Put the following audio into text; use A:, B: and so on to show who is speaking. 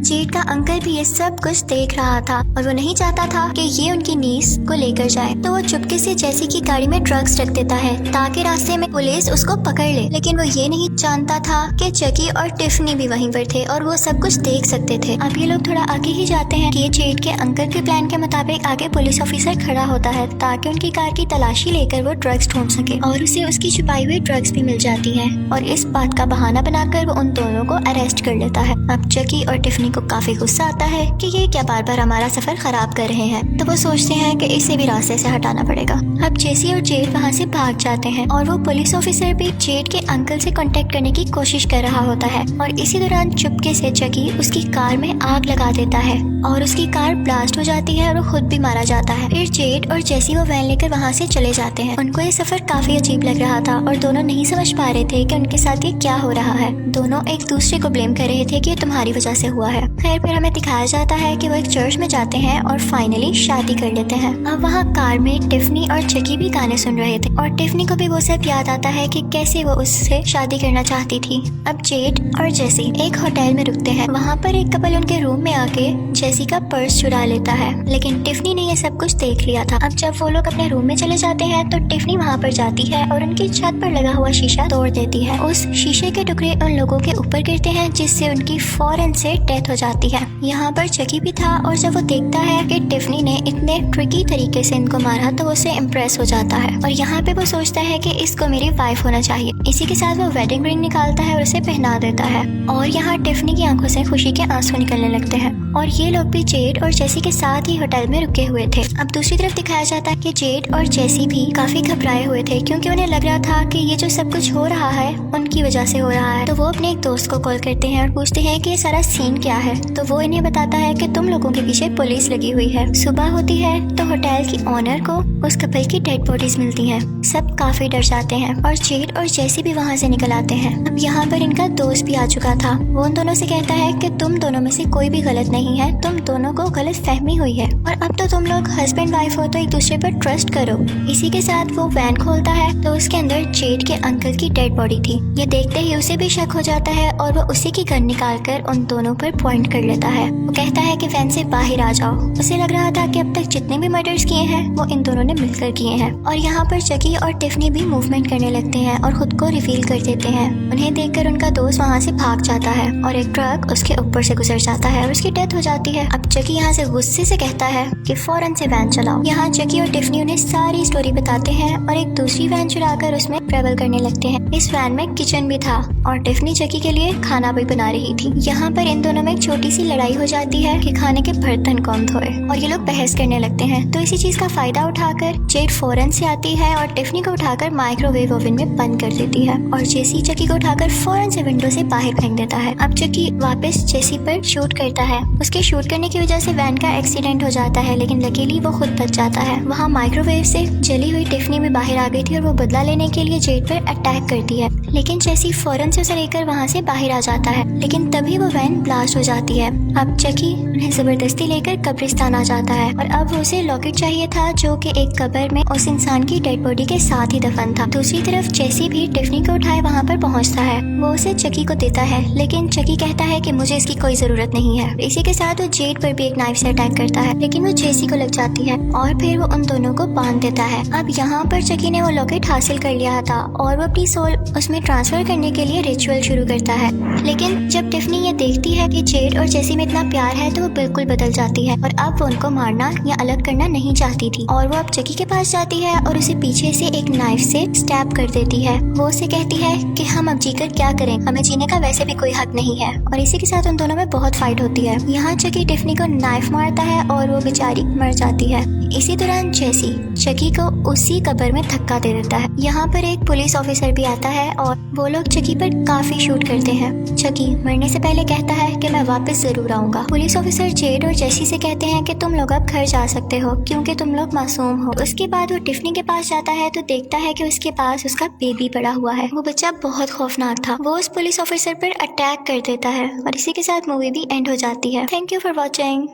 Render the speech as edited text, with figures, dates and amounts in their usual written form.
A: Z का uncle भी ये सब कुछ देख रहा था और वो नहीं चाहता था कि ये उनकी नीस को लेकर जाए, तो वो चुपके से जेसी की गाड़ी में ड्रग्स रख देता है ताकि रास्ते में पुलिस उसको पकड़ ले। लेकिन वो ये नहीं जानता था कि चकी और टिफनी भी वहीं पर थे और वो सब कुछ देख सकते थे। अब ये लोग थोड़ा आगे ही जाते हैं कि जेड के अंकल के प्लान के मुताबिक आगे पुलिस ऑफिसर खड़ा होता है ताकि उनकी कार की तलाशी लेकर वो ड्रग्स ढूंढ सके और उसे उसकी छुपाई हुई ड्रग्स भी मिल जाती है और इस बात का बहाना बनाकर वो उन दोनों को अरेस्ट कर लेता है। अब चकी और टिफनी को काफी गुस्सा आता है कि ये क्या बार बार हमारा सफर खराब कर रहे हैं, तो वो सोचते हैं कि इसे भी रास्ते से हटाना पड़ेगा। अब जेसी और जेड वहाँ से भाग जाते हैं और वो पुलिस ऑफिसर भी जेड के अंकल से कांटेक्ट करने की कोशिश कर रहा होता है और इसी दौरान चुपके से चकी उसकी कार में आग लगा देता है और उसकी कार ब्लास्ट हो जाती है और वो खुद भी मारा जाता है। फिर जेड और जेसी वो वैन लेकर वहाँ से चले जाते हैं। उनको ये सफर काफी अजीब लग रहा था और दोनों नहीं समझ पा रहे थे कि उनके साथ ये क्या हो रहा है। दोनों एक दूसरे को ब्लेम कर रहे थे कि ये तुम्हारी वजह से हुआ है। खैर फिर हमें दिखाया जाता है कि वो एक चर्च में जाते हैं और फाइनली शादी कर लेते हैं। अब वहाँ कार में टिफनी और चकी भी गाने सुन रहे थे और टिफनी को भी वो सब याद आता है कि कैसे वो उससे शादी करना चाहती थी। अब जेड और जेसी एक होटल में रुकते हैं। वहाँ पर एक कपल उनके रूम में आके जेसी का पर्स चुरा लेता है, लेकिन टिफनी ने ये सब कुछ देख लिया था। अब जब वो लोग अपने रूम में चले जाते हैं तो टिफनी वहाँ पर जाती है और उनकी छत पर लगा हुआ शीशा तोड़ देती है। उस शीशे के टुकड़े उन लोगों के ऊपर गिरते हैं जिससे उनकी फौरन से डेथ हो जाती है। यहाँ पर चकी भी था और जब वो देखता है कि टिफनी ने इतने ट्रिकी तरीके से इनको मारा तो वो उससे इम्प्रेस हो जाता है और यहाँ पे वो सोचता है कि इसको मेरी वाइफ होना चाहिए। इसी के साथ वो वेडिंग रिंग निकालता है और उसे पहना देता है और यहाँ टिफनी की आंखों से खुशी के आंसू निकलने लगते हैं और ये लोग भी जेड और जेसी के साथ ही होटल में रुके हुए थे। अब दूसरी तरफ दिखाया जाता है कि जेड और जेसी भी काफी घबराए हुए थे क्योंकि उन्हें लग रहा था कि ये जो सब कुछ हो रहा है उनकी वजह से हो रहा है। तो वो अपने एक दोस्त को कॉल करते हैं और पूछते हैं कि ये सारा सीन क्या है। तो वो इन्हें बताता है कि तुम लोगों के पीछे पुलिस लगी हुई है। सुबह होती है तो होटल की ओनर को उस कपल की डेड बॉडीज मिलती हैं। सब काफी डर जाते हैं और जेड और जेसी भी वहाँ से निकल आते हैं। अब यहाँ पर इनका दोस्त भी आ चुका था। वो उन दोनों से कहता है कि तुम दोनों में से कोई भी गलत नहीं है, तुम दोनों को गलत फहमी हुई है और अब तो तुम लोग हस्बैंड वाइफ हो तो एक दूसरे पर ट्रस्ट करो। इसी के साथ वो वैन खोलता है तो उसके अंदर जेड के अंकल की डेड बॉडी थी। ये देखते ही उसे भी शक हो जाता है और वो उसी की गन निकाल कर उन दोनों पर पॉइंट कर लेता है। वो कहता है कि वैन से बाहर आ जाओ। उसे लग रहा था कि अब तक जितने भी मर्डर्स किए हैं वो इन दोनों ने मिलकर किए हैं। और यहाँ पर चकी और टिफनी भी मूवमेंट करने लगते हैं और खुद को रिवील कर देते हैं। उन्हें देखकर उनका दोस्त वहाँ से भाग जाता है और एक ट्रक उसके ऊपर से गुजर जाता है और उसकी डेथ हो जाती है। अब चकी यहाँ से गुस्से से कहता है कि फौरन से वैन चलाओ। यहाँ चकी और टिफनी उन्हें सारी स्टोरी बताते हैं और एक दूसरी वैन चुराकर उसमें ट्रेवल करने लगते हैं। इस वैन में किचन भी था और टिफनी चकी के लिए खाना भी बना रही थी। यहाँ पर इन दोनों में एक छोटी सी लड़ाई हो जाती है कि खाने के बर्तन कौन धोए और ये लोग बहस करने लगते हैं। तो इसी चीज का फायदा उठाकर जेड फौरन से आती है और टिफनी को उठाकर माइक्रोवेव ओवन में बंद कर देती है और जेसी चकी को उठाकर फौरन से विंडो से बाहर फेंक देता है। अब चकी वापस जेसी पर शूट करता है। उसके शूट करने की वजह से वैन का एक्सीडेंट हो जाता है, लेकिन लकीली वो खुद बच जाता है। वहाँ माइक्रोवेव से जली हुई टिफनी भी बाहर आ गई थी और वो बदला लेने के लिए जेड पर अटैक करती है, लेकिन जेसी फौरन से उसे लेकर वहाँ से बाहर आ जाता है। लेकिन तभी वो वैन ब्लास्ट हो जाती है। अब चकी उन्हें जबरदस्ती लेकर कब्रिस्तान आ जाता है और अब उसे लॉकेट चाहिए था जो कि एक कब्र में उस इंसान की डेड बॉडी के साथ ही दफन था। दूसरी तरफ जेसी भी टिफनी को उठाए वहाँ पर पहुँचता है। वो उसे चकी को देता है, लेकिन चकी कहता है कि मुझे इसकी कोई जरूरत नहीं है। इसी के साथ वो जेड पर भी एक नाइफ से अटैक करता है, लेकिन वो जेसी को लग जाती है और फिर वो उन दोनों को बांध देता है। अब यहाँ पर चकी ने वो लॉकेट हासिल कर लिया था और वो अपनी सोल उसमें ट्रांसफर करने के लिए रिचुअल शुरू करता है। लेकिन जब टिफनी ये देखती है कि जेड और जेसी में इतना प्यार है तो वो बिल्कुल बदल जाती है और अब वो उनको मारना या अलग करना नहीं चाहती थी और वो अब चकी के पास जाती है और उसे पीछे से एक नाइफ से स्टैब कर देती है। वो उसे कहती है कि हम अब जीकर क्या करें, हमें जीने का वैसे भी कोई हक नहीं है और इसी के साथ उन दोनों में बहुत फाइट होती है। यहाँ चकी टिफनी को नाइफ मारता है और वो बेचारी मर जाती है। इसी दौरान जेसी चकी को उसी कब्र में धक्का दे देता है। यहाँ पर एक पुलिस ऑफिसर भी आता है और वो लोग चकी पर काफी शूट करते हैं। चकी मरने से पहले कहता है कि मैं वापस जरूर आऊंगा। पुलिस ऑफिसर जेड और जेसी से कहते हैं कि तुम लोग अब घर जा सकते हो क्योंकि तुम लोग मासूम हो। उसके बाद वो टिफनी के पास जाता है तो देखता है कि उसके पास उसका बेबी पड़ा हुआ है। वो बच्चा बहुत खौफनाक था। वो उस पुलिस ऑफिसर पर अटैक कर देता है और इसी के साथ मूवी भी एंड हो जाती है। Thank you for watching.